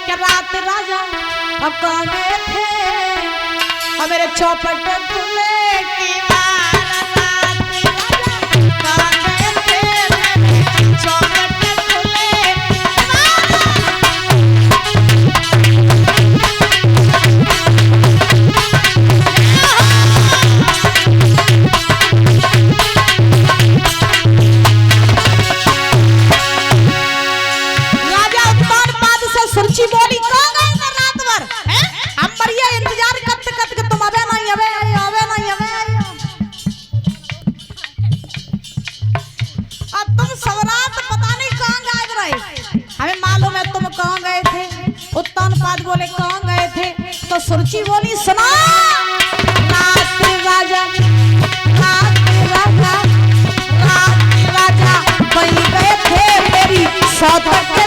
कि रात राजा अब कहाँ गए थे, और मेरे चौपट खुले की बोले कहाँ गए थे, तो सुरची बोली सुना रात राजा वहीं गए थे मेरी सौदा के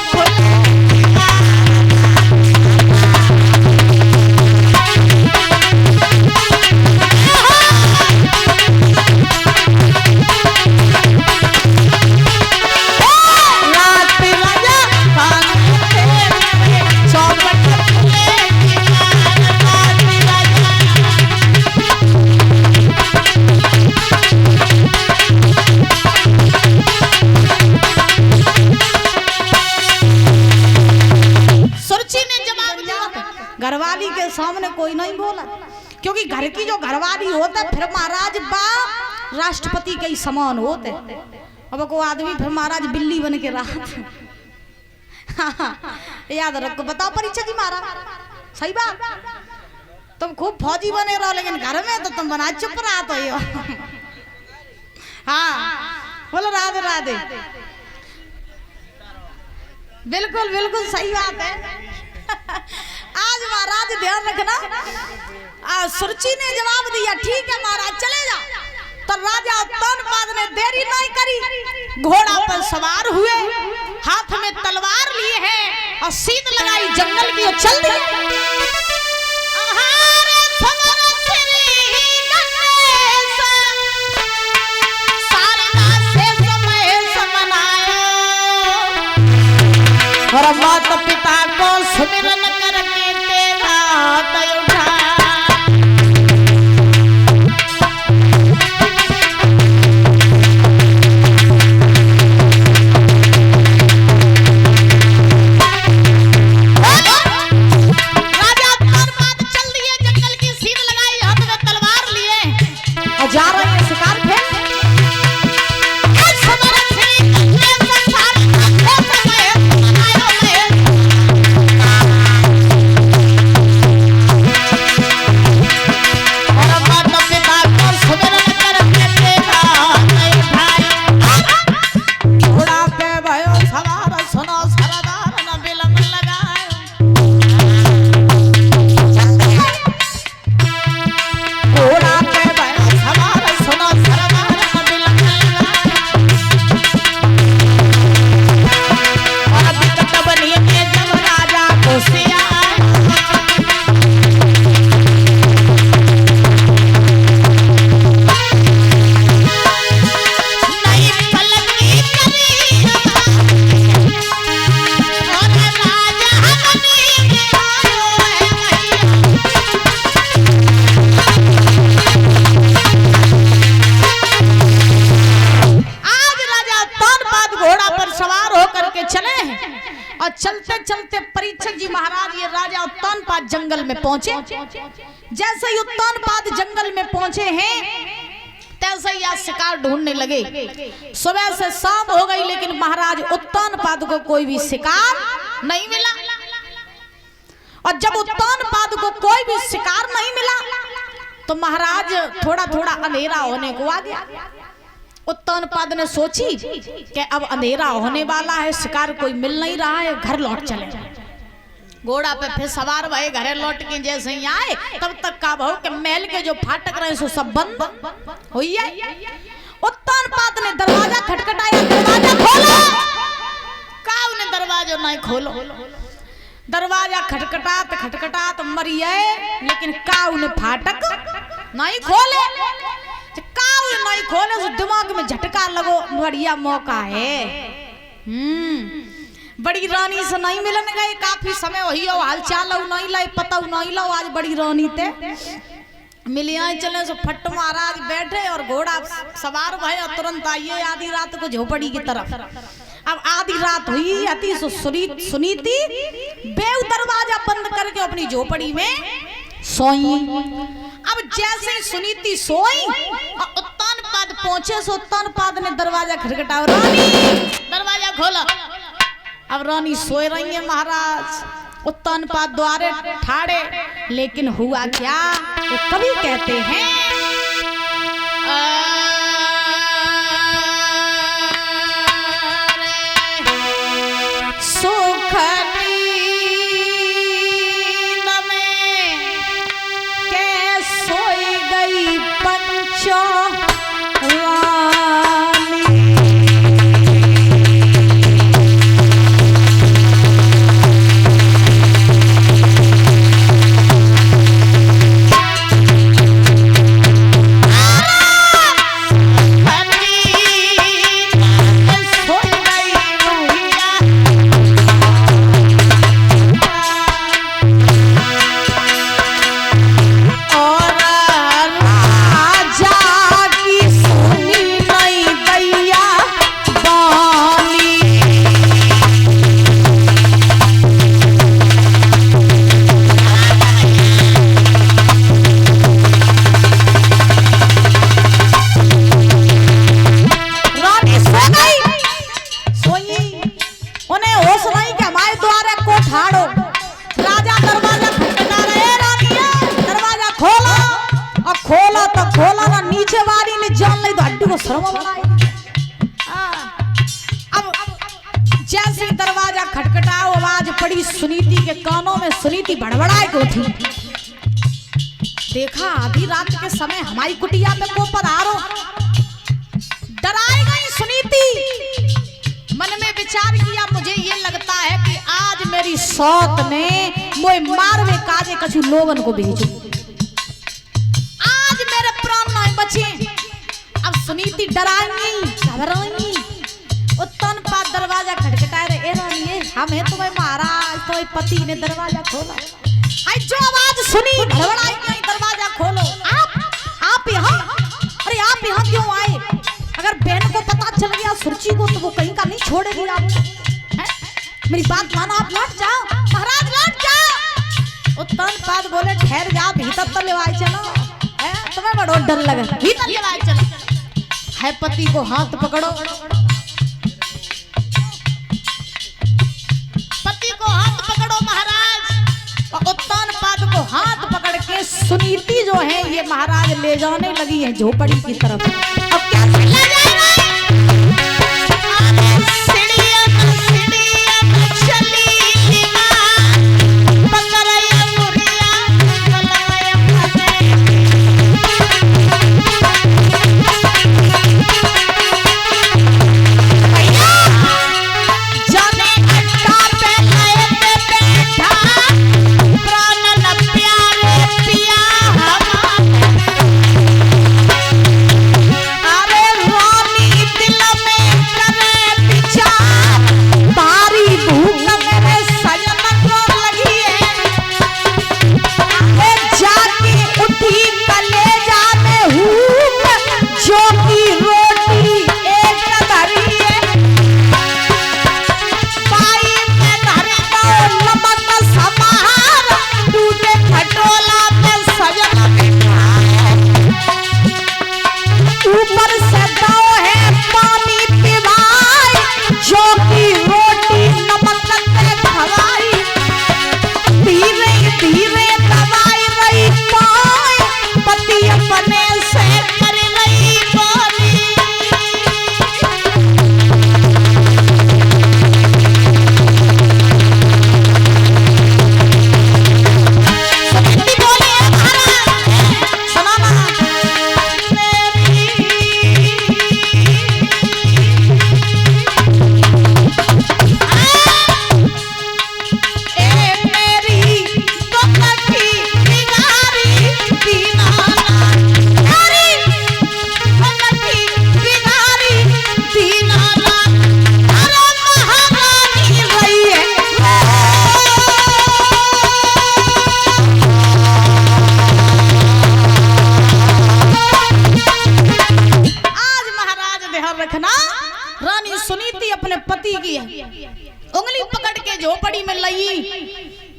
घरवाली के सामने कोई नहीं बोला, क्योंकि घर की जो घरवाली होता फिर महाराज बाप राष्ट्रपति के ही समान होते। अब को आदमी फिर महाराज बिल्ली बन के रहा याद रखो, बताओ परीक्षा जी मारा सही बात, तुम खूब फौजी बने रहो लेकिन घर में तो तुम बना चुप रहा तो यो हाँ बोलो राधे राधे, बिल्कुल बिल्कुल सही बात है। आज महाराज ध्यान रखना, सुरची ने जवाब दिया ठीक है महाराज चले जाओ। तो राजा उत्तानपाद ने देरी नहीं करी, घोड़ा पर सवार हुए, हाथ में तलवार लिए हैं और सीध लगाई जंगल की ओर चल दिए। और माता पिता को सुमिरन करके तेरा दय उठा, राजा उत्तानपाद चल दिए, जंगल की सीध लगाई, हाथ में तलवार लिए और जा रहे हैं शिकार खेलने। और चलते चलते परीक्षक जी महाराज ये राजा उत्तानपाद जंगल में पहुंचे। जैसे ही उत्तानपाद जंगल में पहुंचे हैं तैसे ही आज शिकार ढूंढने लगे। सुबह से शाम हो गई लेकिन महाराज उत्तानपाद को कोई भी शिकार नहीं मिला। और जब उत्तानपाद को कोई भी शिकार नहीं मिला तो महाराज थोड़ा थोड़ा अंधेरा होने को आ गया। उत्तानपाद ने सोची कि अब अंधेरा होने वाला है, शिकार कोई मिल नहीं रहा है, घर लौट चले। घोड़ा पे फिर सवार भये, घरे लौट के जैसे ही आए तब तक का भाव के महल के जो फाटक रहे सो सब बंद हुई है। उत्तानपाद ने दरवाजा खटखटाया, दरवाजा खोलो। का उन्हें दरवाजा नहीं खोलो। दरवाजा खटखटात खटखटात मरिए लेकिन का उन्हें फाटक नहीं खोले। नहीं खोले तो दिमाग में झटका लगो, बढ़िया मौका है। बड़ी रानी से नहीं मिलन गए, काफी समय वही हाल चाल नहीं लाई, पता नहीं लो। आज बड़ी रानी ते मिली आई, चले सो फट महाराज बैठे और घोड़ा सवार भय और तुरंत आइए आधी रात को झोपड़ी की तरफ। अब आधी रात हुई, अति सुनीति बेव दरवाजा बंद करके अपनी झोपड़ी में सोई। अब जैसे ही सुनीति सोई और उत्तानपाद पहुंचे, सो उत्तानपाद ने दरवाजा खटखटाया, रानी दरवाजा खोला। अब रानी सोए रही है महाराज, उत्तानपाद द्वारे ठाड़े, लेकिन हुआ क्या? वो कवि कहते हैं सुख नींद में के सोई गई पंचो जैसे दरवाजा खटखटाओ, आवाज पड़ी सुनीति के कानों में। सुनीति बड़बड़ाए को थी, देखा आधी रात के समय हमारी कुटिया में को पधारो। डराई गई सुनीति, मन में विचार किया, मुझे ये लगता है कि आज मेरी सौत ने मोए मारवे काजे कछु लोगन को भेजो, आज मेरे प्राण नहीं बचे। अब सुनीति डराई घबराई, उत्तानपाद दरवाजा खटखटाए रहे, ए रानी हमें तुम्हें महाराज तुम्हें पति ने दरवाजा खोला। आई जो आवाज सुनी घबराई गई, दरवाजा खोलो। आप यहाँ, अरे आप यहाँ क्यों आए? अगर बहन को पता चल गया सुरुचि को तो वो कहीं का नहीं छोड़ेगी आप। मेरी बात मानो, आप लौट जाओ महाराज, लौट जाओ। उत्तानपाद बोले ठहर जा, भीतर तो ले आए चलो, तुम्हें बड़ा डर लगे, भीतर ले आए चलो। है पति को हाथ पकड़ो, पति को हाथ पकड़ो महाराज। और उत्तानपाद को हाथ पकड़ के सुनीति जो है ये महाराज ले जाने लगी है झोपड़ी की तरफ। अब क्या ले जाएगा?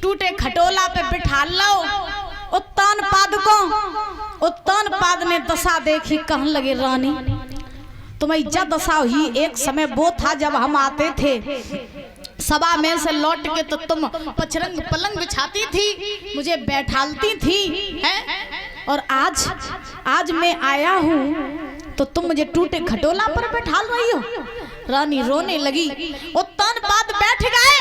टूटे खटोला पे बिठा लो उत्तान पाद को। उत्तान पाद ने दशा देखी, कहने लगे रानी तुम्हें इज्जत दशा हुई। एक समय वो था जब हम आते थे सभा में से लौट के तो तुम पचरंग पलंग बिछाती थी, मुझे बैठालती थी, हैं? और आज मैं आया हूँ तो तुम मुझे टूटे खटोला पर बैठाल रही हो। रानी रोने लगी। उत्तान पाद बैठ गए।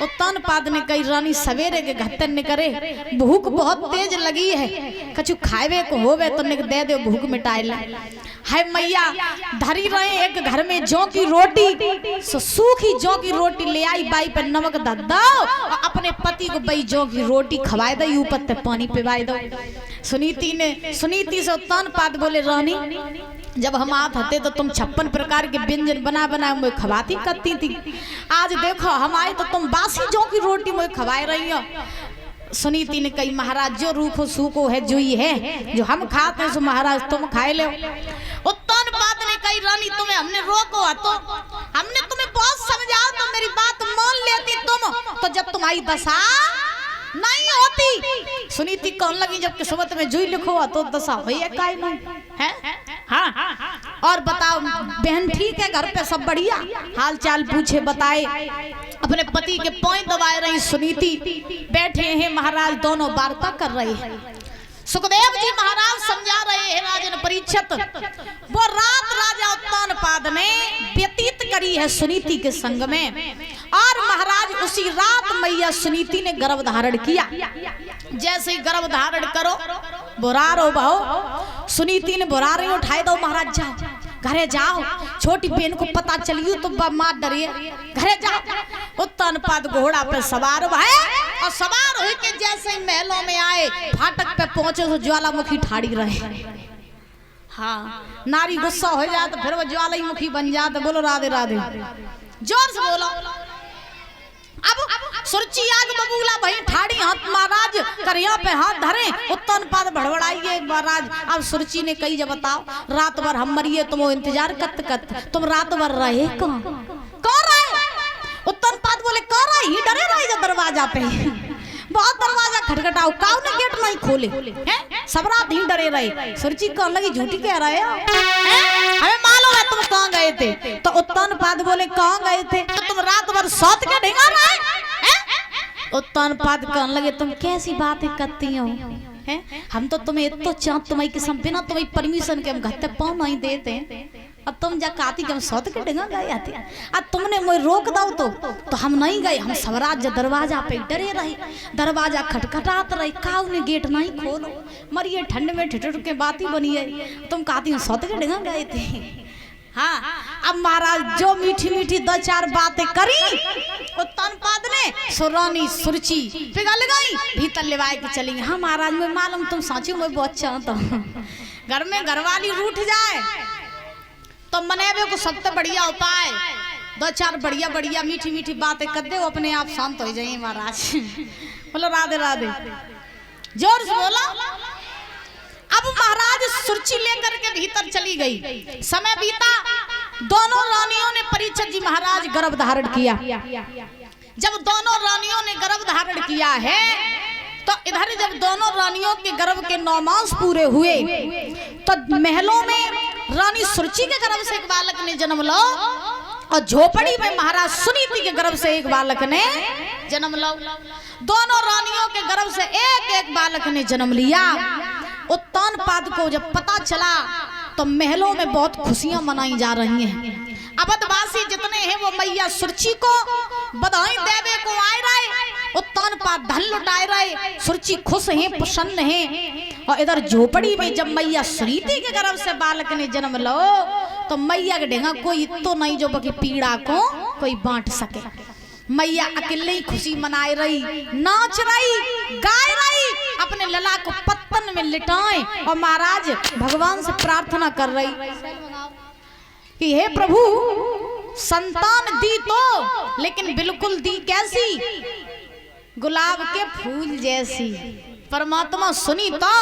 उत्तान पाद ने कही रानी सवेरे के घत्ते ने करे, भूख बहुत तेज लगी है, कछु खावे को होवे तो निक दे दे, भूख मिटाए ला। हाय मैया धरी रहे एक घर में जौ की रोटी, सूखी जौ की रोटी ले आई, बाई पे नमक धर दो और अपने पति को बई जौ की रोटी खवाए दो, ऊपर ते पानी पिवाए दो। सुनीति से उत्तान पाद बोले रानी जब हम आत हते तो तुम 56 प्रकार के व्यंजन बना बना मुझे खवाती करती थी, आज देखो हम आए तो तुम बासी जौ की रोटी मुझे खवाए रही हो। सुनीति ने कही महाराज जो रूखो सूखो है जो ही है, जो हम खाते हैं सो महाराज तुम खाए लो। उत्तान पाद ने कही रानी तुम्हें हमने रोको तो हमने तुम्हें बहुत समझाया तो मेरी बात मान लेती तुम, तो जब तुम्हारी दशा नहीं होती। सुनीति कहने लगी जब किस्मत में जुई लिखो तो दशा हुई है काई नहीं है। हाँ और बताओ बहन ठीक है, घर पे सब बढ़िया, हाल चाल पूछे बताए। अपने पति के पॉइंट दबाए रही सुनीति, बैठे हैं महाराज दोनों वार्ता कर रहे हैं। सुखदेव जी महाराज समझा रहे हैं राजन परीक्षित। वो रात राजा उत्तान पाद ने व्यतीत करी है सुनीति के संग में, और महाराज उसी रात मैया सुनीति ने गर्भ धारण किया। जैसे ही गर्भ धारण करो बुरारो बहो, सुनीति ने बुरारे उठाए दो महाराज जाओ घरे जाओ, छोटी बहन को पता चलियो तो मार डरिए, घरे जाओ। उत्तान पाद घोड़ा पे सवार भये और सवार हो के जैसे महलों में आए फाटक पे पहुंचे तो ज्वालामुखी ठाड़ी रहे। हाँ नारी गुस्सा हो जाए तो फिर वो ज्वालामुखी बन जाते। बोलो राधे राधे, जोर से बोलो। अब सुरची आग बबूला भाई ठाड़ी हाथ महाराज करिया पे हाथ धरे। उत्तान पाद भड़बड़ाइए महाराज। अब सुरची ने कही जब बताओ रात भर हम मरिए तुम इंतजार कत कत, तुम रात भर रहे कौन रहे? उत्तान पाद बोले कौन रहे ही डरे रहे जब दरवाजा पे, बहुत दरवाजा खटखटाओ काऊ ने गेट नहीं खोले हैं, सब रात ही डरे रहे। सुरची कहने लगी झूठी कह रहे हो, हमें मालूम है तुम कहाँ गए थे। तो उत्तान पाद बोले कहाँ गए थे? तो तुम रात भर सौत के ढेंगा रहे। उत्तान पाद कहने लगे तुम कैसी बातें करती हो, हम तो तुम्हें इतना चाँद तुम्हारी किस्म बिना तुम्हारी परमिशन के हम घर तक पाँव नहीं देते, अब तुम जा कहती कि हम सौत के ढेंगा गए आते, अब तुमने मुझे रोक दो तो हम नहीं गए। हम स्वराज दरवाजा पे डरे रहे, दरवाजा खटखटात रहे, काऊ ने गेट नहीं खोलो, मरिए ठंड में ठिठुर के बात ही बनी है, तुम कहती सौत के ढेंगा गए थे। हाँ अब महाराज जो मीठी मीठी दो चार बातें करी उत्तान पाद ने, सुरानी सुरची पिघल गई, भीतर लेवाए के चली। हाँ महाराज में मालूम तुम साची में बहुत चाहता हूँ, घर में घरवाली रूठ जाए तो मनेबे को सबसे बढ़िया उपाय दो चार बढ़िया बढ़िया मीठी मीठी बातें कर दे, वो अपने आप शांत हो जाइए महाराज। बोलो राधे राधे, जोर से बोलो। अब महाराज सुरची लेकर के भीतर चली गई। समय बीता, दोनों रानियों ने परीक्षित जी महाराज गर्भ धारण किया। जब दोनों रानियों ने गर्भ धारण किया है तो इधर जब दोनों रानियों के गर्भ के 9 मास पूरे हुए तो महलों में रानी सुरची के गर्भ से एक बालक ने जन्म लो और झोपड़ी में महाराज सुनीति के गर्भ से एक बालक ने जन्म लो। दोनों रानियों के गर्भ से एक एक बालक ने जन्म लिया। उत्तान पाद को जब पता चला तो महलों में बहुत खुशियां मनाई जा रही हैं। अवधवासी जितने हैं वो मैया सुरची को बधाई देवे को आए रहे, उत्तान पाद धन लुटाए रहे, सुरची खुश हैं प्रसन्न हैं। और इधर झोपड़ी में जब मैया सुनीति के गर्भ से बालक ने जन्म लो तो मैया के ढेंगा कोई तो नहीं जो बाकी पीड़ा को कोई बांट सके। मैया अकेले ही खुशी मनाए रही, नाच रही, गाय रही, अपने लला को पत्तन में लिटाए और महाराज भगवान से प्रार्थना कर रही कि हे प्रभु संतान दी तो, लेकिन बिल्कुल दी कैसी, गुलाब के फूल जैसी। परमात्मा सुनी तो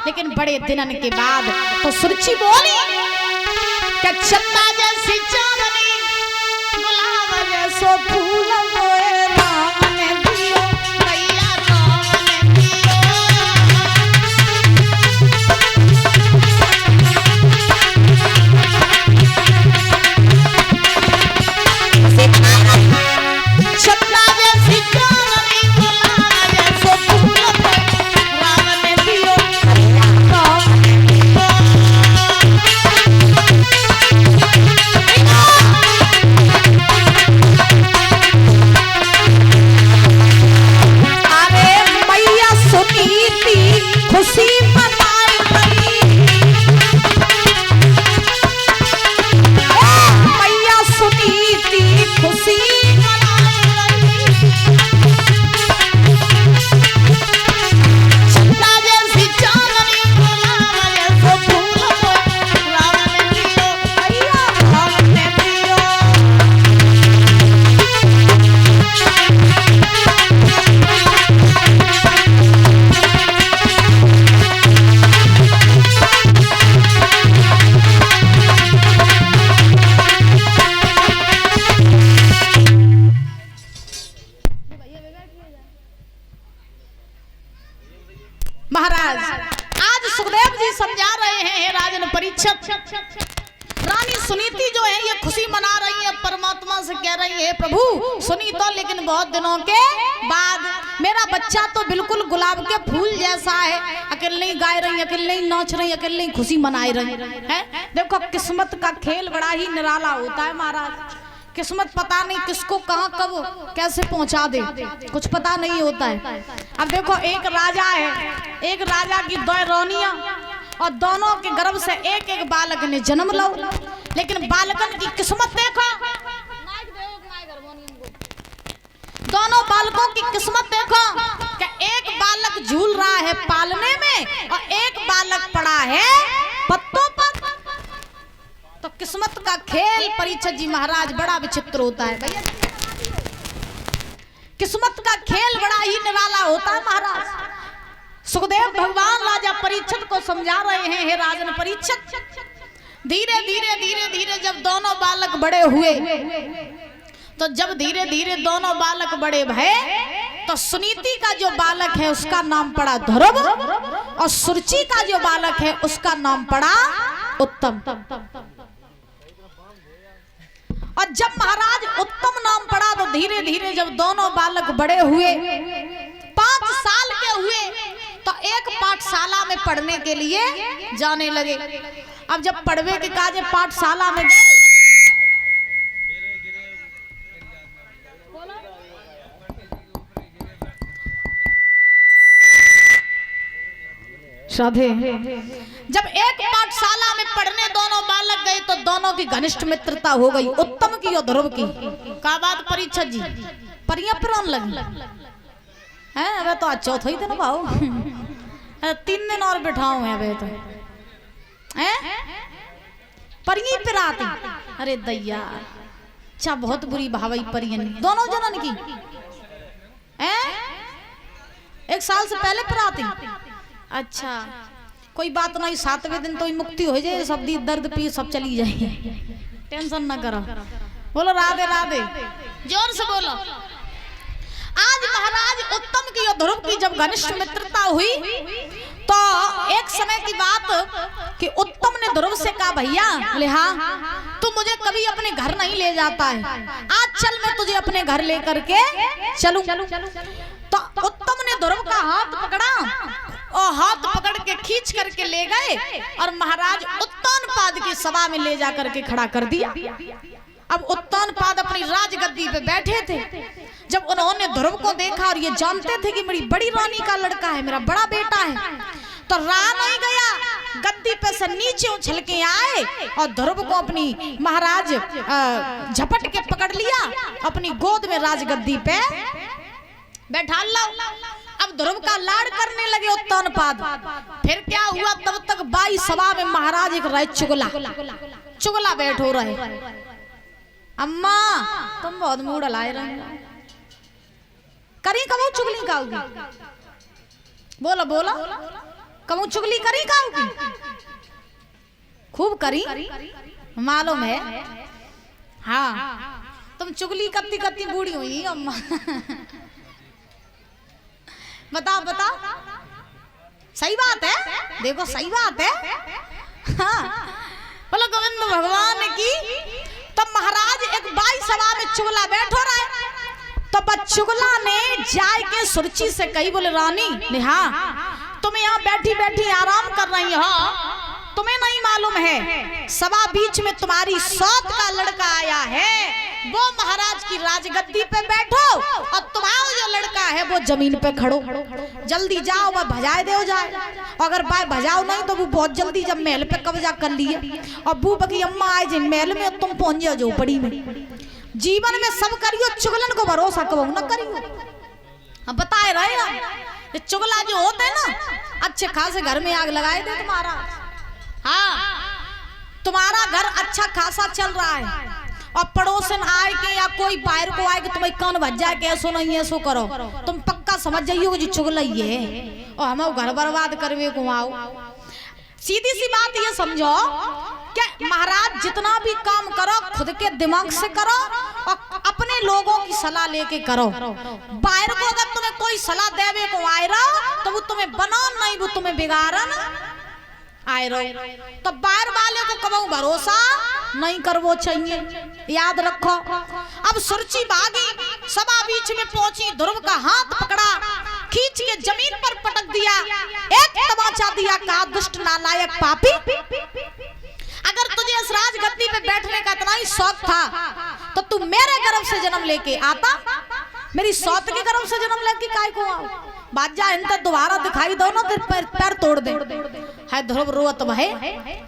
लेकिन बड़े दिनन के बाद। तो सुरची बोली कि चंदा जैसी चांदनी गुलाब जैसो फूल मोए राम ने दियो, कैया महाराज आज सुखदेव जी समझा रहे हैं राजन परीक्षित। रानी सुनीति जो है ये खुशी मना रही है, परमात्मा से कह रही है प्रभु सुनी तो, लेकिन बहुत दिनों के बाद मेरा बच्चा तो बिल्कुल गुलाब के फूल जैसा है, अकेले ही गाय रही, अकेले ही नाच रही, अकेले ही खुशी मनाई रही है। देखो किस्मत का खेल बड़ा ही निराला होता है महाराज। किस्मत पता नहीं किसको कहाँ कब कैसे पहुंचा दे, कुछ पता नहीं होता है। अब देखो एक राजा है, एक राजा की दो रानियां, और दोनों के गर्भ से एक एक बालक ने जन्म लो, लेकिन बालकन की किस्मत देखो, दोनों बालकों की किस्मत देखो कि एक बालक झूल रहा है पालने में और एक बालक पड़ा है पत्तों पर। तो किस्मत का खेल परीक्षित जी महाराज बड़ा विचित्र होता है भैया। किस्मत का खेल बड़ा ही निराला होता है महाराज। सुखदेव भगवान राजा परीक्षित को समझा रहे हैं, हे राजन परीक्षित धीरे धीरे धीरे धीरे जब दोनों बालक बड़े हुए, तो जब धीरे धीरे दोनों बालक बड़े भये, तो सुनीति का जो बालक है उसका नाम पड़ा ध्रुव, और सुरुचि का जो बालक है उसका नाम पड़ा उत्तम। और जब महाराज उत्तम नाम पड़ा, तो धीरे धीरे जब दोनों बालक बड़े हुए, 5 साल के हुए, तो एक पाठशाला में पढ़ने के लिए जाने लगे। अब जब पढ़वे के काजे पाठशाला में गए, साधे जब एक पाठशाला में पढ़ने दोनों बालक गए, तो दोनों की घनिष्ठ मित्रता हो गई, उत्तम की और ध्रुव की। क्या बात परीक्षित जी, परियां पुरान लगी है। अब तो आज चौथा ही दिन भाव 3 दिन और बिठाओ है अबे तो हैं परियां पिराती। अरे दैया अच्छा बहुत बुरी भावई परियन दोनों जनन की हैं 1 साल से पहले पिराती। अच्छा कोई बात नहीं, 7वें दिन तो ही मुक्ति हो जाए, सब दी दर्द पी सब चली जाएगी, टेंशन ना करो। बोलो राधे राधे, जोर से बोलो। आज महाराज उत्तम की और ध्रुव की जब घनिष्ठ मित्रता हुई, तो एक समय की बात कि उत्तम ने ध्रुव से कहा भैया, बोले हाँ, तू मुझे कभी अपने घर नहीं ले जाता है, आज चल मैं तुझे अपने घर लेकर के चलूं। तो उत्तम ने ध्रुव का हाथ पकड़ा और हाथ पकड़ के खींच करके ले गए और महाराज उत्तानपाद की सभा में ले जाकर के खड़ा कर दिया। अब उत्तानपाद अपनी राजगद्दी पे बैठे थे। जब उन्होंने ध्रुव को देखा और ये जानते थे कि मेरी बड़ी रानी का लड़का है, मेरा बड़ा बेटा है, तो रहा नहीं गया, गद्दी पे से नीचे उछल के आए और ध्रुव को अपनी महाराज झपट के पकड़ लिया, अपनी गोद में राजगद्दी पे बैठा लो। अब ध्रुव का लाड़ करने लगे उत्तानपाद। फिर क्या हुआ, तब तक बाई सभा में महाराज एक रहे चुगला बैठो रहे। अम्मा तुम बहुत मूड लाए रहे, करी कबू चुगली खाओगी, बोलो बोलो, कबू चुगली करी खाओगी, खूब करी मालूम है। हाँ तुम चुगली करती करती बूढ़ी हुई अम्मा। बताओ बताओ, सही बात है, देखो सही बात है। हाँ बोलो गोविंद भगवान की। तब महाराज एक बाई सभा में चुगला बैठो रहा है, तो चुगला ने जाए के सुरुचि से कही, बोले रानी हाँ तुम यहाँ बैठी बैठी आराम कर रही हो, तुम्हें नहीं मालूम है सभा बीच में तुम्हारी सौत का लड़का आया है, वो महाराज की राजगद्दी पे बैठो और तुम्हारा जो लड़का है वो जमीन पे खड़ो, जल्दी जाओ वह भजाए दे जाए। अगर बाय भजाओ नहीं तो वो बहुत जल्दी जब महल पे कब्जा कर लिए और बू बकी अम्मा आए जिन महल में तुम पहुंच जाओ झोपड़ी में। जीवन में सब करियो, चुगलन को भरोसा कबो न करियो। अब बताए रहे ना चुगला जो होते हैं ना, अच्छे खासे घर में आग लगाए दे तुम्हारा। हाँ तुम्हारा घर अच्छा खासा चल रहा है और पड़ोसन आए के या कोई बाहर को आए के तुम्हें कान बज जाए के ऐसो नहीं ऐसो करो, तुम पक्का समझ जाइयो कि चुगला ये है और हम घर बर्बाद करवे को आओ। सीधी सी बात ये समझो कि महाराज जितना भी काम करो खुद के दिमाग से करो और अपने अपने लोगों की सलाह लेके करो। बाहर को अगर तुम्हें कोई सलाह देवे को आए रहो तो वो तुम्हें बनान नहीं, वो तुम्हें बिगाड़न आए रहो। तो बाहर वाले को कबू भरोसा नहीं करवो चाहिए, याद रखो। अब सुरची भागी, सभा बीच में पहुंची, ध्रुव का हाथ पकड़ा, खींच के जमीन पर पटक दिया, एक तमाचा दिया, कहा दुष्ट नालायक पापी, अगर तुझे इस राजगद्दी पे बैठने का इतना ही शौक था तो तू मेरे गर्भ से जन्म लेके आता, मेरी सौत के गर्भ से जन्म लेके काय को आओ। बाजा इनका दोबारा दिखाई दो ना, फिर पैर तोड़ दे। है ध्रुव रोत भय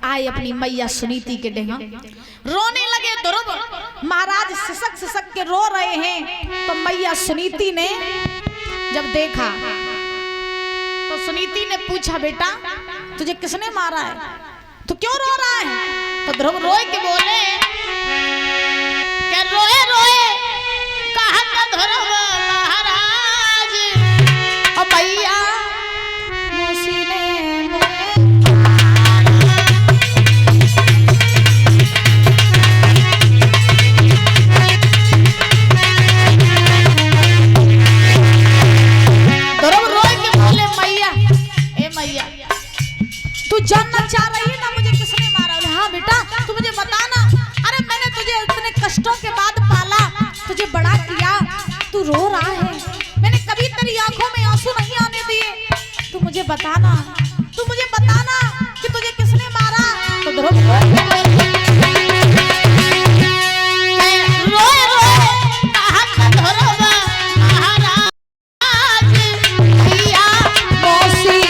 आए अपनी मैया सुनीति के डेहा, रोने लगे ध्रुव। महाराज सिसक सिसक के रो रहे हैं। तो मैया सुनीति ने जब देखा तो सुनीति ने पूछा, बेटा तुझे किसने मारा है, तू क्यों रो रहा है? तो ध्रुव रोए के बोले, क्या रोए रोए कहा ध्रुव महाराज, और भैया मौसी ने ध्रुव रोए के बोले, मैया ए मैया तू जानना चाह रही है ना मुझे किसने मारा? हाँ बेटा तू मुझे बताना। अरे मैंने तुझे इतने कष्टों के बाद पाला, तुझे बड़ा किया, तू रो रहा है, मैंने कभी तेरी आंखों में आंसू नहीं आने दिए, तू मुझे बताना, तू मुझे बताना कि तुझे किसने मारा। तो ध्रुव रोए रोए कहा ध्रुव महाराज, भैया मौसी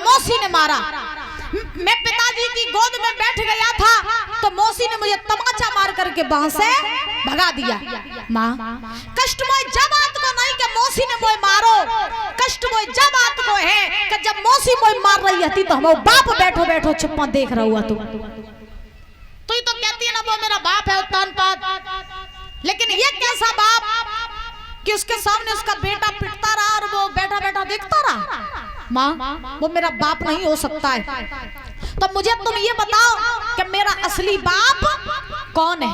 मौसी ने मारा। मैं पिताजी की गोद में बैठ गया था तो मौसी ने मुझे तमाचा मार करके वहां से भगा दिया। माँ कष्ट मोय जब बात को नहीं कि मौसी ने मोय मारो, कष्ट मोय जब बात को है कि जब मौसी मोय मार रही थी तो हम बाप बैठो बैठो चुप्पा देख रहा हुआ। तू ही तो कहती है ना वो मेरा बाप है उत्तानपाद, लेकिन ये कैसा बाप कि उसके सामने उसका बेटा पिटता रहा और वो बैठा बैठा देखता रहा। माँ वो मेरा बाप नहीं हो सकता है। तो मुझे तुम ये बताओ कि मेरा असली बाप कौन है?